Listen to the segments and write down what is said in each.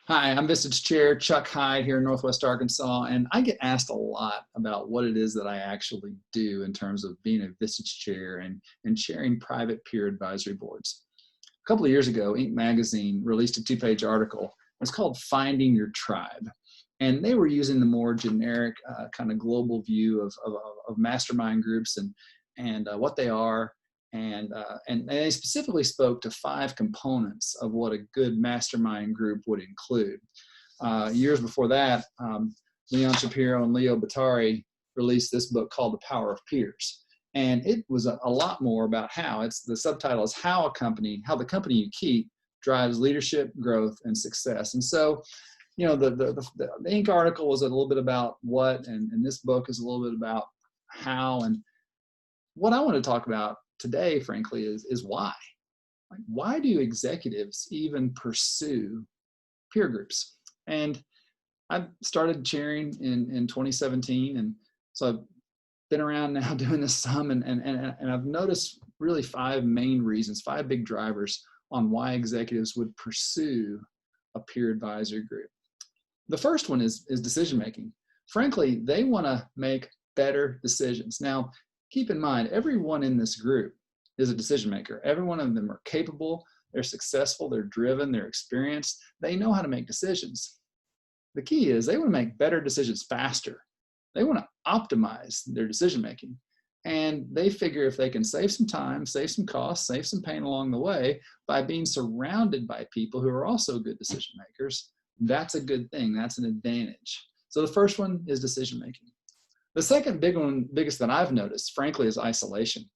Hi, I'm Vistage Chair Chuck Hyde here in Northwest Arkansas, and I get asked a lot about what it is that I actually do in terms of being a Vistage Chair and chairing private peer advisory boards. A couple of years ago, Inc. magazine released a two-page article. It's called Finding Your Tribe. And they were using the more generic kind of global view of mastermind groups and what they are. And they specifically spoke to 5 components of what a good mastermind group would include. Years before that, Leon Shapiro and Leo Batari released this book called The Power of Peers. And it was a lot more about the subtitle is how the company you keep drives leadership, growth, and success. And so, the Inc. article was a little bit about what, and this book is a little bit about how. And what I want to talk about today, frankly, is why. Like, why do executives even pursue peer groups? And I started chairing in 2017, and so I've been around now doing this some, and I've noticed really 5 main reasons, 5 big drivers on why executives would pursue a peer advisory group. The first one is decision making. Frankly, they want to make better decisions. Now, keep in mind, everyone in this group is a decision maker. Every one of them are capable, they're successful, they're driven, they're experienced, they know how to make decisions. The key is they want to make better decisions faster. They want to optimize their decision making. And they figure if they can save some time, save some costs, save some pain along the way by being surrounded by people who are also good decision makers, that's a good thing. That's an advantage. So the first one is decision making. The second biggest that I've noticed, frankly, is isolation.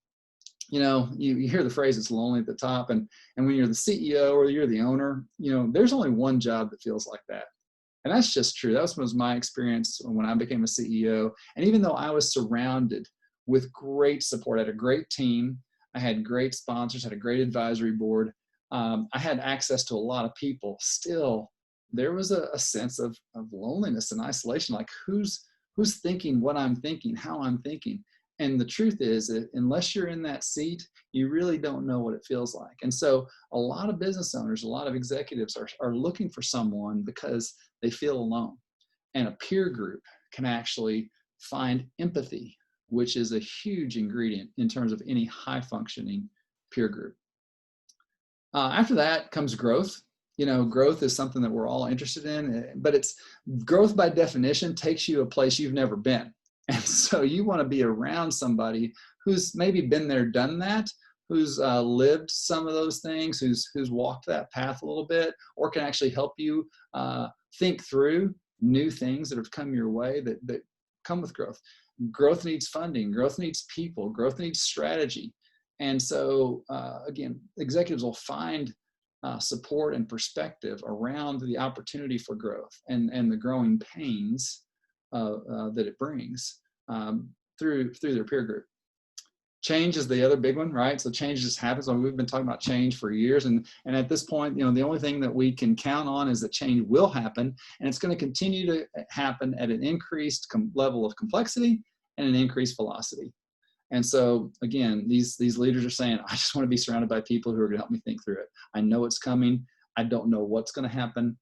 You hear the phrase, it's lonely at the top. And when you're the CEO or you're the owner, there's only one job that feels like that. And that's just true. That was my experience when I became a CEO. And even though I was surrounded with great support, I had a great team, I had great sponsors, had a great advisory board, I had access to a lot of people, still there was a sense of loneliness and isolation, like who's thinking what I'm thinking, how I'm thinking. And the truth is that unless you're in that seat, you really don't know what it feels like. And so a lot of business owners, a lot of executives are looking for someone because they feel alone. And a peer group can actually find empathy, which is a huge ingredient in terms of any high functioning peer group. After that comes growth. Growth is something that we're all interested in, but it's growth by definition takes you a place you've never been. And so you want to be around somebody who's maybe been there, done that, who's lived some of those things, who's walked that path a little bit, or can actually help you think through new things that have come your way that come with growth. Growth needs funding, growth needs people, growth needs strategy. And so, again, executives will find support and perspective around the opportunity for growth and the growing pains that it brings through their peer group. Change is the other big one, right? So change just happens. We've been talking about change for years, and at this point, the only thing that we can count on is that change will happen, and it's going to continue to happen at an increased level of complexity and an increased velocity. And so, again, these leaders are saying, I just want to be surrounded by people who are going to help me think through it. I know it's coming. I don't know what's going to happen.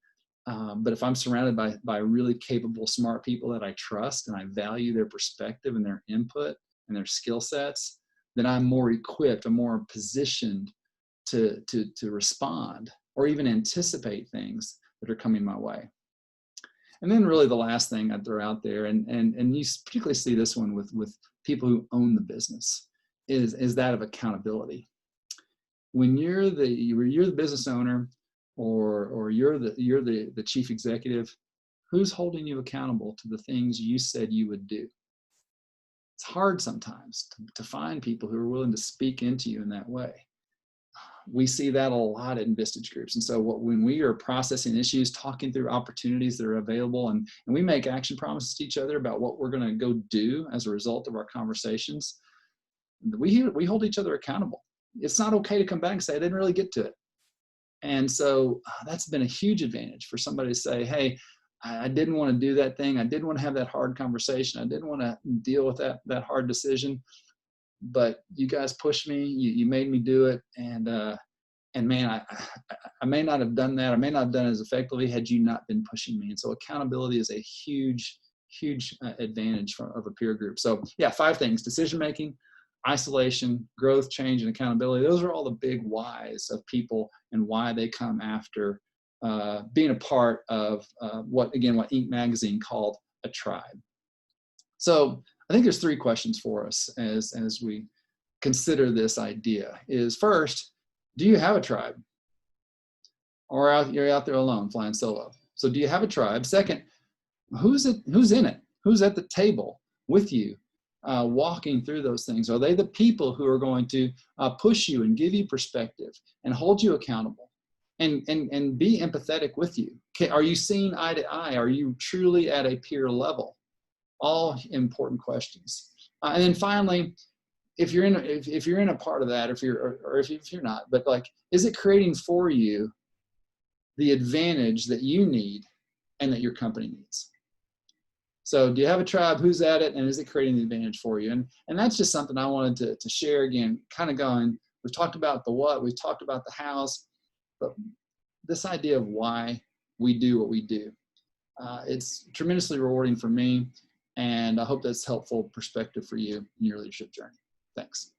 But if I'm surrounded by really capable, smart people that I trust and I value their perspective and their input and their skill sets, then I'm more equipped, I'm more positioned to respond or even anticipate things that are coming my way. And then really the last thing I'd throw out there, and you particularly see this one with people who own the business, is that of accountability. When you're the business owner or you're the chief executive, who's holding you accountable to the things you said you would do? It's hard sometimes to find people who are willing to speak into you in that way. We see that a lot in Vistage groups. And so when we are processing issues, talking through opportunities that are available, and we make action promises to each other about what we're going to go do as a result of our conversations, we hold each other accountable. It's not okay to come back and say, I didn't really get to it. And so that's been a huge advantage for somebody to say, hey, I didn't want to do that thing. I didn't want to have that hard conversation. I didn't want to deal with that hard decision. But you guys pushed me, you made me do it, and And man, I may not have done that. I may not have done it as effectively had you not been pushing me. And so accountability is a huge, huge advantage of a peer group. So yeah, 5 things: decision-making, isolation, growth, change, and accountability. Those are all the big whys of people and why they come after being a part of what Inc. magazine called a tribe. So I think there's 3 questions for us as we consider this idea. Is first, do you have a tribe? Or you're out there alone, flying solo? So do you have a tribe? Second, who's in it? Who's at the table with you, walking through those things? Are they the people who are going to push you and give you perspective and hold you accountable and be empathetic with you? Are you seeing eye to eye? Are you truly at a peer level? All important questions. And then finally, if you're in a part of that, if you're not, but like, is it creating for you the advantage that you need and that your company needs? So do you have a tribe? Who's at it? And is it creating the advantage for you? And that's just something I wanted to share. Again, kind of going, we've talked about the what, we've talked about the hows, but this idea of why we do what we do. It's tremendously rewarding for me, and I hope that's helpful perspective for you in your leadership journey. Thanks.